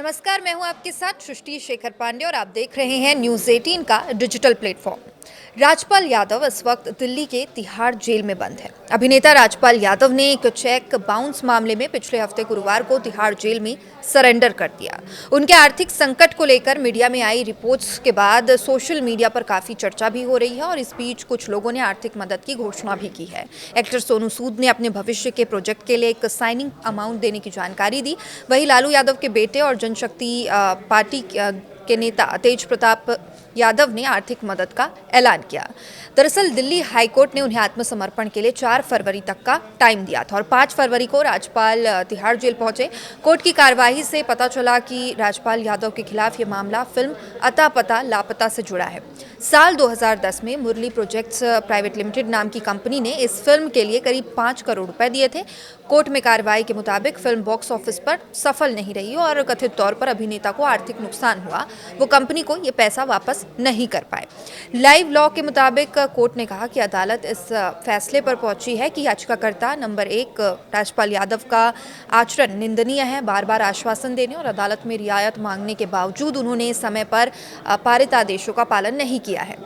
नमस्कार, मैं हूं आपके साथ सृष्टि शेखर पांडे और आप देख रहे हैं न्यूज़ 18 का डिजिटल प्लेटफॉर्म। राजपाल यादव इस वक्त दिल्ली के तिहाड़ जेल में बंद है। अभिनेता राजपाल यादव ने एक चेक बाउंस मामले में पिछले हफ्ते गुरुवार को तिहाड़ जेल में सरेंडर कर दिया। उनके आर्थिक संकट को लेकर मीडिया में आई रिपोर्ट्स के बाद सोशल मीडिया पर काफ़ी चर्चा भी हो रही है और इस बीच कुछ लोगों ने आर्थिक मदद की घोषणा भी की है। एक्टर सोनू सूद ने अपने भविष्य के प्रोजेक्ट के लिए एक साइनिंग अमाउंट देने की जानकारी दी। वहीं लालू यादव के बेटे और जनशक्ति पार्टी के नेता तेज प्रताप यादव ने आर्थिक मदद का ऐलान किया। दरअसल दिल्ली हाईकोर्ट ने उन्हें आत्मसमर्पण के लिए 4 फरवरी तक का टाइम दिया था और 5 फरवरी को राजपाल तिहाड़ जेल पहुंचे। कोर्ट की कार्यवाही से पता चला कि राजपाल यादव के खिलाफ ये मामला फिल्म अता पता लापता से जुड़ा है। साल 2010 में मुरली प्रोजेक्ट्स प्राइवेट लिमिटेड नाम की कंपनी ने इस फिल्म के लिए करीब 5 करोड़ रुपए दिए थे। कोर्ट में कार्रवाई के मुताबिक फिल्म बॉक्स ऑफिस पर सफल नहीं रही और कथित तौर पर अभिनेता को आर्थिक नुकसान हुआ। वो कंपनी को ये पैसा वापस नहीं कर पाए। लाइव लॉ के मुताबिक कोर्ट ने कहा कि अदालत इस फैसले पर पहुंची है कि याचिकाकर्ता नंबर 1 राजपाल यादव का आचरण निंदनीय है। बार बार आश्वासन देने और अदालत में रियायत मांगने के बावजूद उन्होंने समय पर पारित आदेशों का पालन नहीं किया है।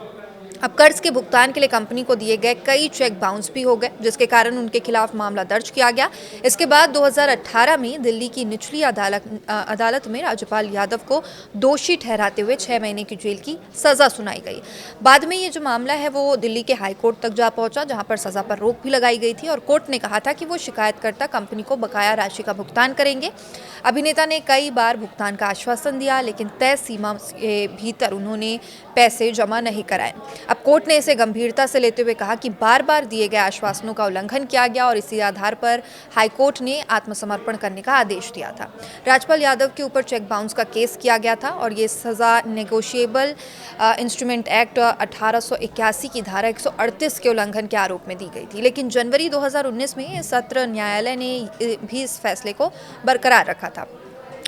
अब कर्ज के भुगतान के लिए कंपनी को दिए गए कई चेक बाउंस भी हो गए, जिसके कारण उनके खिलाफ मामला दर्ज किया गया। इसके बाद 2018 में दिल्ली की निचली अदालत में राजपाल यादव को दोषी ठहराते हुए 6 महीने की जेल की सजा सुनाई गई। बाद में ये जो मामला है वो दिल्ली के हाई कोर्ट तक जा पहुंचा, जहां पर सजा पर रोक भी लगाई गई थी और कोर्ट ने कहा था कि वो शिकायतकर्ता कंपनी को बकाया राशि का भुगतान करेंगे। अभिनेता ने कई बार भुगतान का आश्वासन दिया, लेकिन तय सीमा के भीतर उन्होंने पैसे जमा नहीं कराए। अब कोर्ट ने इसे गंभीरता से लेते हुए कहा कि बार बार दिए गए आश्वासनों का उल्लंघन किया गया और इसी आधार पर हाईकोर्ट ने आत्मसमर्पण करने का आदेश दिया था। राजपाल यादव के ऊपर चेक बाउंस का केस किया गया था और ये सज़ा नेगोशिएबल इंस्ट्रूमेंट एक्ट 1881 की धारा 138 के उल्लंघन के आरोप में दी गई थी। लेकिन जनवरी 2019 में सत्र न्यायालय ने भी इस फैसले को बरकरार रखा था।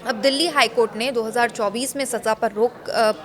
अब दिल्ली हाईकोर्ट ने 2024 में सज़ा पर रोक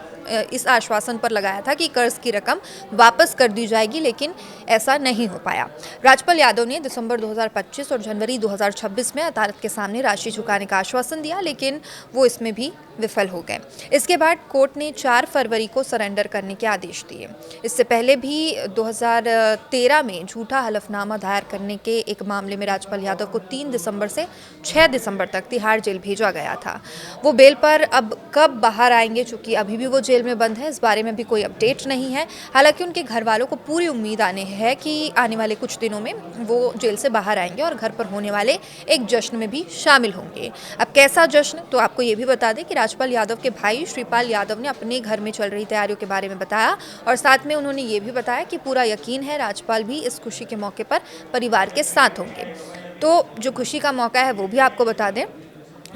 इस आश्वासन पर लगाया था कि कर्ज की रकम वापस कर दी जाएगी, लेकिन ऐसा नहीं हो पाया। राजपाल यादव ने दिसंबर 2025 और जनवरी 2026 में अदालत के सामने राशि चुकाने का आश्वासन दिया, लेकिन वो इसमें भी विफल हो गए। इसके बाद कोर्ट ने 4 फरवरी को सरेंडर करने के आदेश दिए। इससे पहले भी 2013 में झूठा हलफनामा दायर करने के एक मामले में राजपाल यादव को 3 दिसंबर से 6 दिसंबर तक तिहाड़ जेल भेजा गया था। वो बेल पर अब कब बाहर आएंगे, चूंकि अभी भी वो जेल में बंद है, इस बारे में भी कोई अपडेट नहीं है। हालांकि उनके घर वालों को पूरी उम्मीद आने वाले कुछ दिनों में वो जेल से बाहर आएंगे और घर पर होने वाले एक जश्न में भी शामिल होंगे। अब कैसा जश्न, तो आपको ये भी बता दें कि राजपाल यादव के भाई श्रीपाल यादव ने अपने घर में चल रही तैयारियों के बारे में बताया और साथ में उन्होंने ये भी बताया कि पूरा यकीन है राजपाल भी इस खुशी के मौके पर परिवार के साथ होंगे। तो जो खुशी का मौका है वो भी आपको बता दें,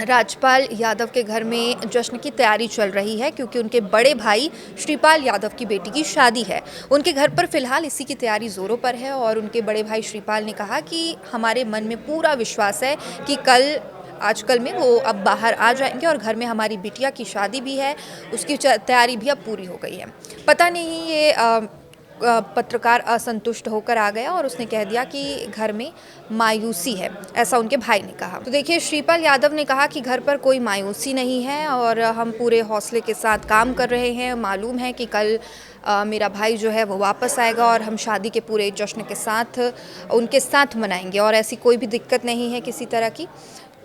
राजपाल यादव के घर में जश्न की तैयारी चल रही है क्योंकि उनके बड़े भाई श्रीपाल यादव की बेटी की शादी है। उनके घर पर फिलहाल इसी की तैयारी जोरों पर है और उनके बड़े भाई श्रीपाल ने कहा कि हमारे मन में पूरा विश्वास है कि आजकल में वो अब बाहर आ जाएंगे और घर में हमारी बिटिया की शादी भी है, उसकी तैयारी भी अब पूरी हो गई है। पता नहीं ये पत्रकार असंतुष्ट होकर आ गया और उसने कह दिया कि घर में मायूसी है, ऐसा उनके भाई ने कहा। तो देखिए, श्रीपाल यादव ने कहा कि घर पर कोई मायूसी नहीं है और हम पूरे हौसले के साथ काम कर रहे हैं। मालूम है कि कल मेरा भाई जो है वो वापस आएगा और हम शादी के पूरे जश्न के साथ उनके साथ मनाएंगे और ऐसी कोई भी दिक्कत नहीं है किसी तरह की।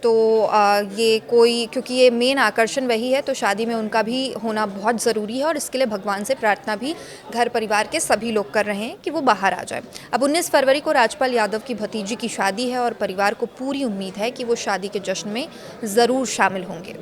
तो क्योंकि ये मेन आकर्षण वही है, तो शादी में उनका भी होना बहुत ज़रूरी है और इसके लिए भगवान से प्रार्थना भी घर परिवार के सभी लोग कर रहे हैं कि वो बाहर आ जाए। अब 19 फरवरी को राजपाल यादव की भतीजी की शादी है और परिवार को पूरी उम्मीद है कि वो शादी के जश्न में ज़रूर शामिल होंगे।